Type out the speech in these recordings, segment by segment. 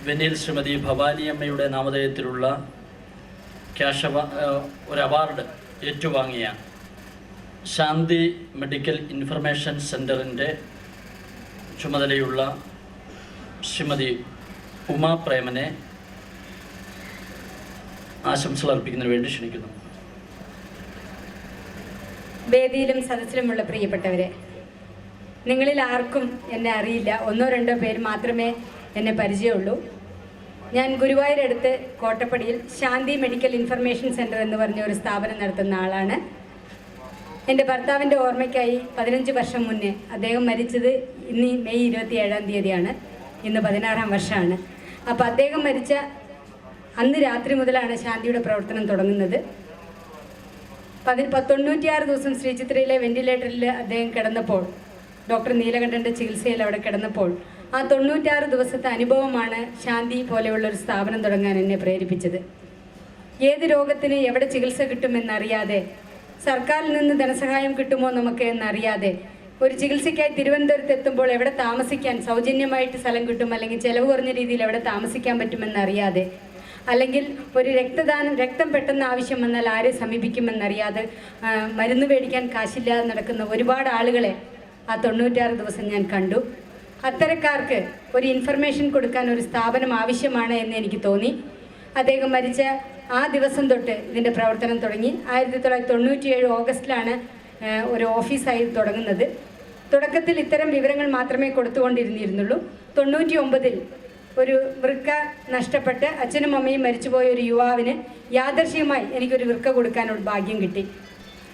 വെന്നിൽ ശ്രീമതി ഭവാനിയമ്മയുടെ നാമധേയത്തിലുള്ള ഒരു അവാർഡ് ഏറ്റുവാങ്ങിയ ശാന്തി medical information സെൻ്ററിൻ്റെ ചുമതലയുള്ള ശ്രീമതി ഉമാ പ്രേമനെ ആശംസകൾ അർപ്പിക്കുന്നതിന് വേണ്ടി ക്ഷണിക്കുന്നു. വേദിയിലും സദസ്സിലുമുള്ള പ്രിയപ്പെട്ടവരെ, നിങ്ങളിൽ ആർക്കും എന്നെ അറിയില്ല. ഒന്നോ രണ്ടോ പേര് മാത്രമേ എന്നെ പരിചയമുള്ളൂ. ഞാൻ ഗുരുവായൂരടുത്ത് കോട്ടപ്പടിയിൽ ശാന്തി മെഡിക്കൽ ഇൻഫർമേഷൻ സെൻ്റർ എന്ന് പറഞ്ഞ ഒരു സ്ഥാപനം നടത്തുന്ന ആളാണ്. എൻ്റെ ഭർത്താവിൻ്റെ ഓർമ്മയ്ക്കായി 15 വർഷം മുന്നേ, അദ്ദേഹം മരിച്ചത് ഇന്ന് മെയ് 27-ാം തീയതിയാണ്, ഇന്ന് 16-ാം വർഷമാണ്. അപ്പോൾ അദ്ദേഹം മരിച്ച അന്ന് രാത്രി മുതലാണ് ശാന്തിയുടെ പ്രവർത്തനം തുടങ്ങുന്നത്. 96 ദിവസം ശ്രീചിത്രയിലെ വെന്റിലേറ്ററിൽ അദ്ദേഹം കിടന്നപ്പോൾ, ഡോക്ടർ നീലകണ്ഠൻ്റെ ചികിത്സയിൽ അവിടെ കിടന്നപ്പോൾ, ആ 96 ദിവസത്തെ അനുഭവമാണ് ശാന്തി പോലെയുള്ള ഒരു സ്ഥാപനം തുടങ്ങാൻ എന്നെ പ്രേരിപ്പിച്ചത്. ഏത് രോഗത്തിന് എവിടെ ചികിത്സ കിട്ടുമെന്നറിയാതെ, സർക്കാരിൽ നിന്ന് ധനസഹായം കിട്ടുമോ നമുക്ക് എന്നറിയാതെ, ഒരു ചികിത്സയ്ക്കായി തിരുവനന്തപുരത്ത് എത്തുമ്പോൾ എവിടെ താമസിക്കാൻ സൗജന്യമായിട്ട് സ്ഥലം കിട്ടും, അല്ലെങ്കിൽ ചിലവ് കുറഞ്ഞ രീതിയിൽ എവിടെ താമസിക്കാൻ പറ്റുമെന്നറിയാതെ, അല്ലെങ്കിൽ ഒരു രക്തം പെട്ടെന്ന് ആവശ്യം വന്നാൽ ആരെ സമീപിക്കുമെന്നറിയാതെ, മരുന്ന് മേടിക്കാൻ കാശില്ലാതെ നടക്കുന്ന ഒരുപാട് ആളുകളെ ആ 96 ദിവസം ഞാൻ കണ്ടു. അത്തരക്കാർക്ക് ഒരു ഇൻഫർമേഷൻ കൊടുക്കാൻ ഒരു സ്ഥാപനം ആവശ്യമാണ് എന്ന് എനിക്ക് തോന്നി. അദ്ദേഹം മരിച്ച ആ ദിവസം തൊട്ട് ഇതിൻ്റെ പ്രവർത്തനം തുടങ്ങി. 1997 ഓഗസ്റ്റിലാണ് ഒരു ഓഫീസായി തുടങ്ങുന്നത്. തുടക്കത്തിൽ ഇത്തരം വിവരങ്ങൾ മാത്രമേ കൊടുത്തുകൊണ്ടിരുന്നിരുന്നുള്ളൂ. 99-ൽ ഒരു വൃക്ക നഷ്ടപ്പെട്ട് അച്ഛനും അമ്മയും മരിച്ചുപോയ ഒരു യുവാവിന് യാദർശികമായി എനിക്കൊരു വൃക്ക കൊടുക്കാനുള്ള ഭാഗ്യം കിട്ടി.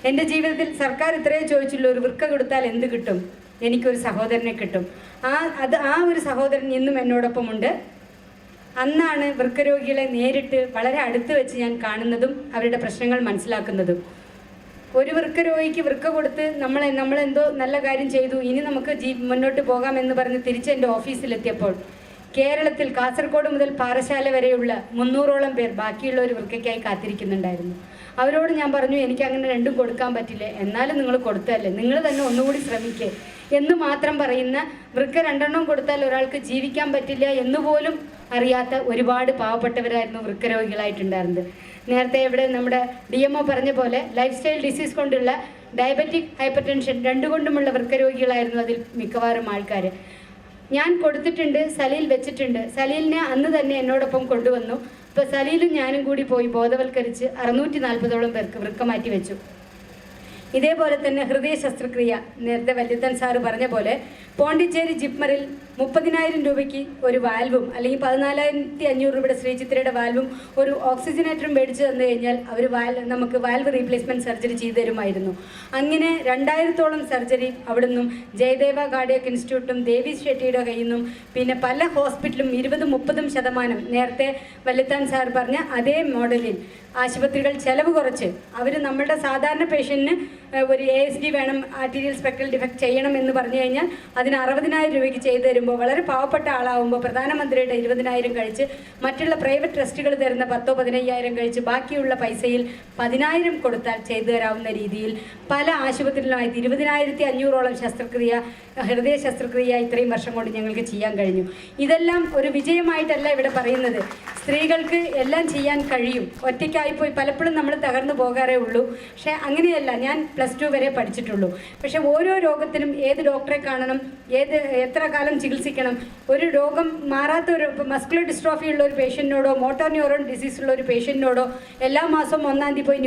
എൻ്റെ ജീവിതത്തിൽ സർക്കാർ ഇത്രയേ ചോദിച്ചുള്ളൂ, ഒരു വൃക്ക കൊടുത്താൽ എന്ത് കിട്ടും? എനിക്കൊരു സഹോദരനെ കിട്ടും. ആ ഒരു സഹോദരൻ ഇന്നും എന്നോടൊപ്പമുണ്ട്. അന്നാണ് വൃക്കരോഗികളെ നേരിട്ട് വളരെ അടുത്ത് വെച്ച് ഞാൻ കാണുന്നതും അവരുടെ പ്രശ്നങ്ങൾ മനസ്സിലാക്കുന്നതും. ഒരു വൃക്കരോഗിക്ക് വൃക്ക കൊടുത്ത് നമ്മളെന്തോ നല്ല കാര്യം ചെയ്തു, ഇനി നമുക്ക് മുന്നോട്ട് പോകാമെന്ന് പറഞ്ഞ് തിരിച്ച് എൻ്റെ ഓഫീസിലെത്തിയപ്പോൾ കേരളത്തിൽ കാസർഗോഡ് മുതൽ പാറശാല വരെയുള്ള 300ഓളം പേർ ബാക്കിയുള്ള ഒരു വൃക്കയ്ക്കായി കാത്തിരിക്കുന്നുണ്ടായിരുന്നു. അവരോട് ഞാൻ പറഞ്ഞു, എനിക്ക് അങ്ങനെ രണ്ടും കൊടുക്കാൻ പറ്റില്ല, എന്നാലും നിങ്ങൾ കൊടുത്തല്ലേ, നിങ്ങൾ തന്നെ ഒന്നുകൂടി ശ്രമിക്കേ എന്ന് മാത്രം പറയുന്ന, വൃക്ക 2 കൊടുത്താൽ ഒരാൾക്ക് ജീവിക്കാൻ പറ്റില്ല എന്നുപോലും അറിയാത്ത ഒരുപാട് പാവപ്പെട്ടവരായിരുന്നു വൃക്കരോഗികളായിട്ടുണ്ടായിരുന്നത്. നേരത്തെ ഇവിടെ നമ്മുടെ DMO പറഞ്ഞ പോലെ ലൈഫ് സ്റ്റൈൽ ഡിസീസ് കൊണ്ടുള്ള ഡയബറ്റിക് ഹൈപ്പർ ടെൻഷൻ 2 കൊണ്ടുമുള്ള വൃക്കരോഗികളായിരുന്നു അതിൽ മിക്കവാറും ആൾക്കാർ. ഞാൻ കൊടുത്തിട്ടുണ്ട്, സലീൽ വെച്ചിട്ടുണ്ട്. സലീലിനെ അന്ന് തന്നെ എന്നോടൊപ്പം കൊണ്ടുവന്നു. ഇപ്പോൾ സലീലും ഞാനും കൂടി പോയി ബോധവൽക്കരിച്ച് 640ഓളം പേർക്ക് വൃക്ക മാറ്റി വെച്ചു. ഇതേപോലെ തന്നെ ഹൃദയ ശസ്ത്രക്രിയ, നേരത്തെ വല്യത്തൻ സാറ് പറഞ്ഞ പോലെ പോണ്ടിച്ചേരി ജിപ്മറിൽ 30,000 രൂപയ്ക്ക് ഒരു വാൽവും അല്ലെങ്കിൽ 14,500 രൂപയുടെ ശ്രീചിത്രയുടെ വാൽവും ഒരു ഓക്സിജനേറ്ററും മേടിച്ചു തന്നു കഴിഞ്ഞാൽ അവർ നമുക്ക് വാൽവ് റീപ്ലേസ്മെൻറ്റ് സർജറി ചെയ്തു തരുമായിരുന്നു. അങ്ങനെ 2000ഓളം സർജറി അവിടുന്നും ജയദേവ കാർഡിയക് ഇൻസ്റ്റിറ്റ്യൂട്ടും ദേവി ഷെട്ടിയുടെ കയ്യിൽ നിന്നും, പിന്നെ പല ഹോസ്പിറ്റലും 20-30% നേരത്തെ വല്യത്താൻ സാർ പറഞ്ഞ അതേ മോഡലിൽ ആശുപത്രികൾ ചെലവ് കുറച്ച് അവർ നമ്മളുടെ സാധാരണ പേഷ്യൻറ്റിന് ഒരു ASD വേണം, ആർട്ടീരിയൽ സ്പെക്ട്രൽ ഡിഫക്റ്റ് ചെയ്യണം എന്ന് പറഞ്ഞു കഴിഞ്ഞാൽ അതിന് 60,000 രൂപയ്ക്ക് ചെയ്തു തരുമ്പോൾ, വളരെ പാവപ്പെട്ട ആളാവുമ്പോൾ പ്രധാനമന്ത്രിയുടെ 20,000 കഴിച്ച് മറ്റുള്ള പ്രൈവറ്റ് ട്രസ്റ്റുകൾ തരുന്ന 10,000-15,000 കഴിച്ച് ബാക്കിയുള്ള പൈസയിൽ 10,000 കൊടുത്താൽ ചെയ്തു തരാവുന്ന രീതിയിൽ പല ആശുപത്രിയിലുമായി 20,500ഓളം ശസ്ത്രക്രിയ, ഹൃദയ ശസ്ത്രക്രിയ ഇത്രയും വർഷം കൊണ്ട് ഞങ്ങൾക്ക് ചെയ്യാൻ കഴിഞ്ഞു. ഇതെല്ലാം ഒരു വിജയമായിട്ടല്ല ഇവിടെ പറയുന്നത്. സ്ത്രീകൾക്ക് എല്ലാം ചെയ്യാൻ കഴിയും. ഒറ്റയ്ക്കായിപ്പോയി പലപ്പോഴും നമ്മൾ തകർന്നു പോകാറേ ഉള്ളൂ. പക്ഷേ അങ്ങനെയല്ല. ഞാൻ +2 വരെ പഠിച്ചിട്ടുള്ളൂ. പക്ഷേ ഓരോ രോഗത്തിനും ഏത് ഡോക്ടറെ കാണണം, എത്ര കാലം ചികിത്സിക്കണം, ഒരു രോഗം മാറാത്ത ഒരു മസ്കുലർ ഡിസ്ട്രോഫി ഉള്ള ഒരു പേഷ്യൻറ്റിനോടോ മോട്ടോർ ന്യൂറോൺ ഡിസീസ് ഉള്ള ഒരു പേഷ്യൻറ്റിനോടോ എല്ലാ മാസവും 1-ാം തീയതി പോയി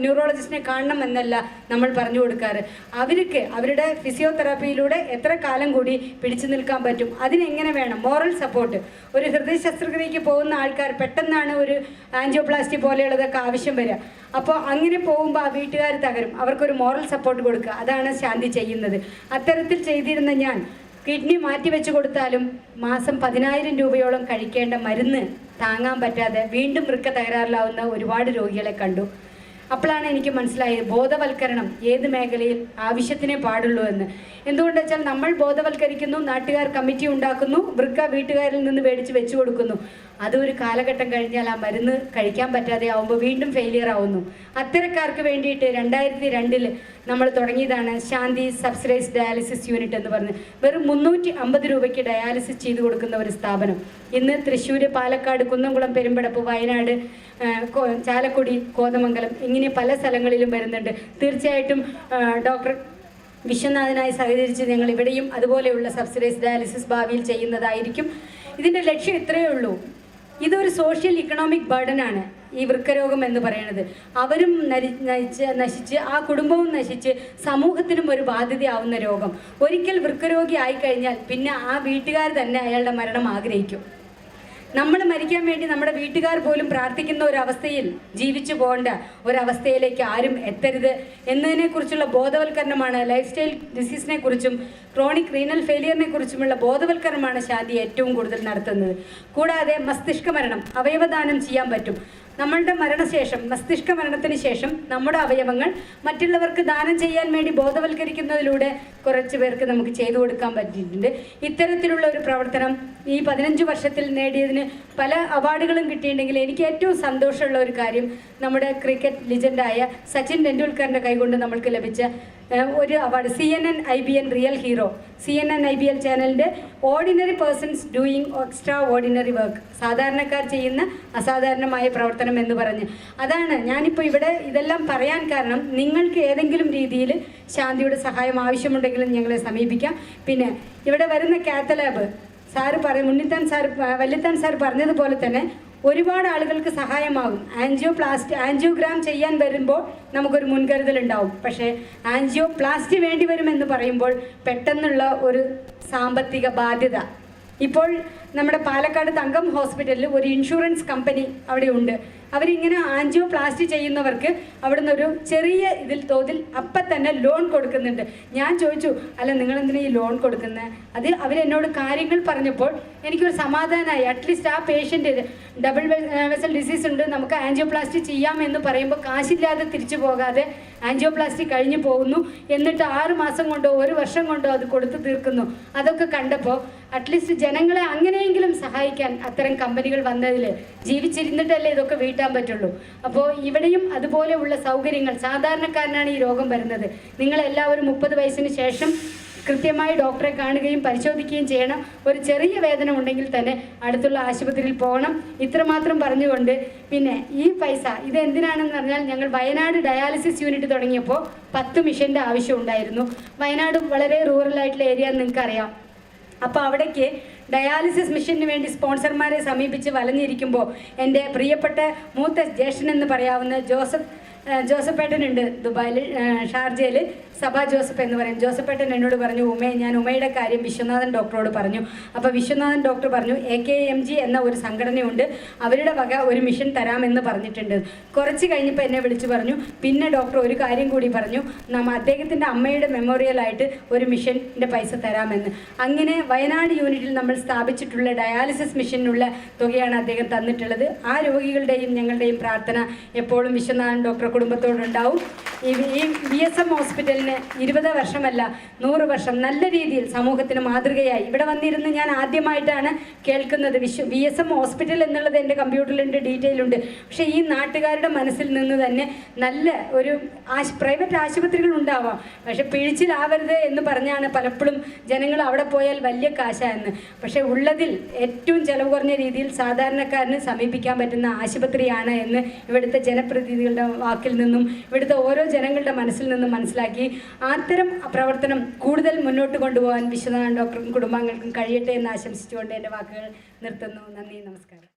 ന്യൂറോളജിസ്റ്റിനെ കാണണം എന്നല്ല നമ്മൾ പറഞ്ഞു കൊടുക്കാറ്. അവർക്ക് അവരുടെ ഫിസിയോതെറാപ്പിയിലൂടെ എത്ര കാലം കൂടി പിടിച്ചു നിൽക്കാൻ പറ്റും, അതിനെങ്ങനെ വേണം മോറൽ സപ്പോർട്ട്. ഒരു ഹൃദയ ശസ്ത്രക്രിയയ്ക്ക് പോകുന്ന ആൾക്കാർ പെട്ടെന്നാണ് ഒരു ആൻജിയോപ്ലാസ്റ്റി പോലെയുള്ളതൊക്കെ ആവശ്യം വരിക. അപ്പോൾ അങ്ങനെ പോകുമ്പോൾ ആ വീട്ടുകാർ തകരും. അവർക്കൊരു മോറൽ സപ്പോർട്ട് കൊടുക്കുക, അതാണ് ശാന്തി ചെയ്യുന്നത്. അത്തരത്തിൽ ചെയ്തിരുന്ന ഞാൻ കിഡ്നി മാറ്റിവെച്ച് കൊടുത്താലും മാസം 10,000 രൂപയോളം കഴിക്കേണ്ട മരുന്ന് താങ്ങാൻ പറ്റാതെ വീണ്ടും വൃക്ക തകരാറിലാവുന്ന ഒരുപാട് രോഗികളെ കണ്ടു. അപ്പോഴാണ് എനിക്ക് മനസ്സിലായത് ബോധവൽക്കരണം ഏത് മേഖലയിൽ ആവശ്യത്തിനേ പാടുള്ളൂ എന്ന്. എന്തുകൊണ്ടെന്ന് വെച്ചാൽ നമ്മൾ ബോധവൽക്കരിക്കുന്നു, നാട്ടുകാർ കമ്മിറ്റി ഉണ്ടാക്കുന്നു, വൃക്ക വീട്ടുകാരിൽ നിന്ന് മേടിച്ച് വെച്ചു കൊടുക്കുന്നു. അതൊരു കാലഘട്ടം കഴിഞ്ഞാൽ ആ മരുന്ന് കഴിക്കാൻ പറ്റാതെ ആവുമ്പോൾ വീണ്ടും ഫെയിലിയർ ആവുന്നു. അത്തരക്കാർക്ക് വേണ്ടിയിട്ട് 2002 നമ്മൾ തുടങ്ങിയതാണ് ശാന്തി സബ്സിഡൈസ്ഡ് ഡയാലിസിസ് യൂണിറ്റ് എന്ന് പറഞ്ഞ്. വെറും 350 രൂപയ്ക്ക് ഡയാലിസിസ് ചെയ്തു കൊടുക്കുന്ന ഒരു സ്ഥാപനം ഇന്ന് തൃശ്ശൂർ, പാലക്കാട്, കുന്നംകുളം, പെരുമ്പടപ്പ്, വയനാട്, ചാലക്കുടി, കോതമംഗലം ഇങ്ങനെ പല സ്ഥലങ്ങളിലും വരുന്നുണ്ട്. തീർച്ചയായിട്ടും ഡോക്ടർ വിശ്വനാഥനായി സഹകരിച്ച് ഞങ്ങൾ ഇവിടെയും അതുപോലെയുള്ള സബ്സിഡൈസ്ഡ് ഡയാലിസിസ് ഭാവിയിൽ ചെയ്യുന്നതായിരിക്കും. ഇതിൻ്റെ ലക്ഷ്യം ഇത്രയേ ഉള്ളൂ. ഇതൊരു സോഷ്യൽ ഇക്കണോമിക് ബർഡനാണ് ഈ വൃക്കരോഗം എന്ന് പറയുന്നത്. അവരും നശിച്ച് ആ കുടുംബവും നശിച്ച് സമൂഹത്തിനും ഒരു ബാധ്യതയാവുന്ന രോഗം. ഒരിക്കൽ വൃക്കരോഗി ആയിക്കഴിഞ്ഞാൽ പിന്നെ ആ വീട്ടുകാർ തന്നെ അയാളുടെ മരണം ആഗ്രഹിക്കും. നമ്മൾ മരിക്കാൻ വേണ്ടി നമ്മുടെ വീട്ടുകാർ പോലും പ്രാർത്ഥിക്കുന്ന ഒരവസ്ഥയിൽ ജീവിച്ചു പോകേണ്ട ഒരവസ്ഥയിലേക്ക് ആരും എത്തരുത് എന്നതിനെക്കുറിച്ചുള്ള ബോധവൽക്കരണമാണ്, ലൈഫ് സ്റ്റൈൽ ഡിസീസിനെ കുറിച്ചും ക്രോണിക് റീനൽ ഫെയിലിയറിനെ കുറിച്ചുമുള്ള ബോധവൽക്കരണമാണ് ശാന്തി ഏറ്റവും കൂടുതൽ നടത്തുന്നത്. കൂടാതെ മസ്തിഷ്ക മരണം, അവയവദാനം ചെയ്യാൻ പറ്റും. നമ്മളുടെ മരണശേഷം, മസ്തിഷ്ക മരണത്തിന് ശേഷം നമ്മുടെ അവയവങ്ങൾ മറ്റുള്ളവർക്ക് ദാനം ചെയ്യാൻ വേണ്ടി ബോധവൽക്കരിക്കുന്നതിലൂടെ കുറച്ച് പേർക്ക് നമുക്ക് ചെയ്തു കൊടുക്കാൻ പറ്റിയിട്ടുണ്ട്. ഇത്തരത്തിലുള്ള ഒരു പ്രവർത്തനം ഈ 15 വർഷത്തിൽ നേടിയതിന് പല അവാർഡുകളും കിട്ടിയിട്ടുണ്ടെങ്കിൽ എനിക്ക് ഏറ്റവും സന്തോഷമുള്ള ഒരു കാര്യം നമ്മുടെ ക്രിക്കറ്റ് ലിജൻഡായ സച്ചിൻ ടെണ്ടുൽക്കറിൻ്റെ കൈകൊണ്ട് നമ്മൾക്ക് ലഭിച്ച ഒരു award, CNN IBN real hero, CNN IBL ചാനലിൻ്റെ ordinary persons doing extraordinary work, സാധാരണക്കാർ ചെയ്യുന്ന അസാധാരണമായ പ്രവർത്തനം എന്ന് പറഞ്ഞ്. അതാണ് ഞാനിപ്പോൾ ഇവിടെ ഇതെല്ലാം പറയാൻ കാരണം. നിങ്ങൾക്ക് ഏതെങ്കിലും രീതിയിൽ ശാന്തിയുടെ സഹായം ആവശ്യമുണ്ടെങ്കിലും ഞങ്ങളെ സമീപിക്കാം. പിന്നെ ഇവിടെ വരുന്ന cath lab sir Valiathan sir പറഞ്ഞതുപോലെ തന്നെ ഒരുപാട് ആളുകൾക്ക് സഹായമാകും. ആൻജിയോഗ്രാം ചെയ്യാൻ വരുമ്പോൾ നമുക്കൊരു മുൻകരുതലുണ്ടാവും. പക്ഷേ ആൻജിയോപ്ലാസ്റ്റി വേണ്ടി വരുമെന്ന് പറയുമ്പോൾ പെട്ടെന്നുള്ള ഒരു സാമ്പത്തിക ബാധ്യത. ഇപ്പോൾ നമ്മുടെ പാലക്കാട് തങ്കം ഹോസ്പിറ്റലിൽ ഒരു ഇൻഷുറൻസ് കമ്പനി അവിടെ ഉണ്ട്. അവരിങ്ങനെ ആൻജിയോപ്ലാസ്റ്റി ചെയ്യുന്നവർക്ക് അവിടുന്ന് ഒരു ചെറിയ തോതിൽ അപ്പം തന്നെ ലോൺ കൊടുക്കുന്നുണ്ട്. ഞാൻ ചോദിച്ചു, അല്ല നിങ്ങളെന്തിനാ ഈ ലോൺ കൊടുക്കുന്നത്? അത് അവരെന്നോട് കാര്യങ്ങൾ പറഞ്ഞപ്പോൾ എനിക്കൊരു സമാധാനമായി. അറ്റ്ലീസ്റ്റ് ആ പേഷ്യൻ്റ് ഡബിൾ വെസൽ ഡിസീസ് ഉണ്ട്, നമുക്ക് ആൻജിയോപ്ലാസ്റ്റി ചെയ്യാം എന്ന് പറയുമ്പോൾ കാശില്ലാതെ തിരിച്ചു പോകാതെ ആൻജിയോപ്ലാസ്റ്റി കഴിഞ്ഞു പോകുന്നു. എന്നിട്ട് 6 മാസം കൊണ്ടോ 1 വർഷം കൊണ്ടോ അത് കൊടുത്തു തീർക്കുന്നു. അതൊക്കെ കണ്ടപ്പോൾ അറ്റ്ലീസ്റ്റ് ജനങ്ങളെ അങ്ങനെയെങ്കിലും സഹായിക്കാൻ അത്തരം കമ്പനികൾ വന്നതിൽ ജീവിച്ചിരുന്നിട്ടല്ലേ ഇതൊക്കെ വീട്ടാൻ പറ്റുള്ളൂ. അപ്പോൾ ഇവിടെയും അതുപോലെയുള്ള സൗകര്യങ്ങൾ, സാധാരണക്കാരനാണ് ഈ രോഗം വരുന്നത്. നിങ്ങളെല്ലാവരും 30 വയസ്സിന് ശേഷം കൃത്യമായി ഡോക്ടറെ കാണുകയും പരിശോധിക്കുകയും ചെയ്യണം. ഒരു ചെറിയ വേദന ഉണ്ടെങ്കിൽ തന്നെ അടുത്തുള്ള ആശുപത്രിയിൽ പോകണം. ഇത്രമാത്രം പറഞ്ഞുകൊണ്ട് പിന്നെ ഈ പൈസ ഇത് എന്തിനാണെന്ന് പറഞ്ഞാൽ, ഞങ്ങൾ വയനാട് ഡയാലിസിസ് യൂണിറ്റ് തുടങ്ങിയപ്പോൾ 10 മിഷൻ്റെ ആവശ്യം ഉണ്ടായിരുന്നു. വയനാട് വളരെ റൂറലായിട്ടുള്ള ഏരിയ നിങ്ങൾക്കറിയാം. അപ്പോൾ അവിടേക്ക് ഡയാലിസിസ് മിഷന് വേണ്ടി സ്പോൺസർമാരെ സമീപിച്ച് വലഞ്ഞിരിക്കുമ്പോൾ എൻ്റെ പ്രിയപ്പെട്ട മൂത്ത ജ്യേഷ്ഠൻ എന്ന് പറയാവുന്ന ജോസഫേട്ടനുണ്ട് ദുബായിൽ, ഷാർജയിൽ, സഭാ ജോസഫ് എന്ന് പറയും. ജോസഫേട്ടൻ എന്നോട് പറഞ്ഞു, ഞാൻ ഉമയുടെ കാര്യം വിശ്വനാഥൻ ഡോക്ടറോട് പറഞ്ഞു. അപ്പോൾ വിശ്വനാഥൻ ഡോക്ടർ പറഞ്ഞു, AKMG എന്ന ഒരു സംഘടനയുണ്ട്, അവരുടെ വക ഒരു മിഷൻ തരാമെന്ന് പറഞ്ഞിട്ടുണ്ട്. കുറച്ച് കഴിഞ്ഞപ്പോൾ എന്നെ വിളിച്ചു പറഞ്ഞു, പിന്നെ ഡോക്ടർ ഒരു കാര്യം കൂടി പറഞ്ഞു, അദ്ദേഹത്തിൻ്റെ അമ്മയുടെ മെമ്മോറിയലായിട്ട് ഒരു മിഷൻ്റെ പൈസ തരാമെന്ന്. അങ്ങനെ വയനാട് യൂണിറ്റിൽ നമ്മൾ സ്ഥാപിച്ചിട്ടുള്ള ഡയാലിസിസ് മിഷനുള്ള തുകയാണ് അദ്ദേഹം തന്നിട്ടുള്ളത്. ആ രോഗികളുടെയും ഞങ്ങളുടെയും പ്രാർത്ഥന എപ്പോഴും വിശ്വനാഥൻ ഡോക്ടർ കുടുംബത്തോടുണ്ടാവും. ഈ VSM ഹോസ്പിറ്റലിന് 20 വർഷമല്ല 100 വർഷം നല്ല രീതിയിൽ സമൂഹത്തിന് മാതൃകയായി. ഇവിടെ വന്നിരുന്ന് ഞാൻ ആദ്യമായിട്ടാണ് കേൾക്കുന്നത് VSM ഹോസ്പിറ്റൽ എന്നുള്ളത്. എൻ്റെ കമ്പ്യൂട്ടറിലുണ്ട്, ഡീറ്റെയിൽ ഉണ്ട്. പക്ഷേ ഈ നാട്ടുകാരുടെ മനസ്സിൽ നിന്ന് തന്നെ നല്ല ഒരു പ്രൈവറ്റ് ആശുപത്രികൾ ഉണ്ടാവാം, പക്ഷെ പിഴിച്ചിലാവരുത് എന്ന് പറഞ്ഞാണ് പലപ്പോഴും ജനങ്ങൾ അവിടെ പോയാൽ വലിയ കാശായെന്ന്. പക്ഷേ ഉള്ളതിൽ ഏറ്റവും ചെലവ് കുറഞ്ഞ രീതിയിൽ സാധാരണക്കാരന് സമീപിക്കാൻ പറ്റുന്ന ആശുപത്രിയാണ് എന്ന് ഇവിടുത്തെ ജനപ്രതിനിധികളുടെ വാക്കിൽ നിന്നും ഇവിടുത്തെ ഓരോ ജനങ്ങളുടെ മനസ്സിൽ നിന്നും മനസ്സിലാക്കി അത്തരം പ്രവർത്തനം കൂടുതൽ മുന്നോട്ട് കൊണ്ടുപോകാൻ വിശ്വനാഥൻ ഡോക്ടർക്കും കുടുംബാംഗങ്ങൾക്കും കഴിയട്ടെ എന്ന് ആശംസിച്ചുകൊണ്ട് എൻ്റെ വാക്കുകൾ നിർത്തുന്നു. നന്ദി, നമസ്കാരം.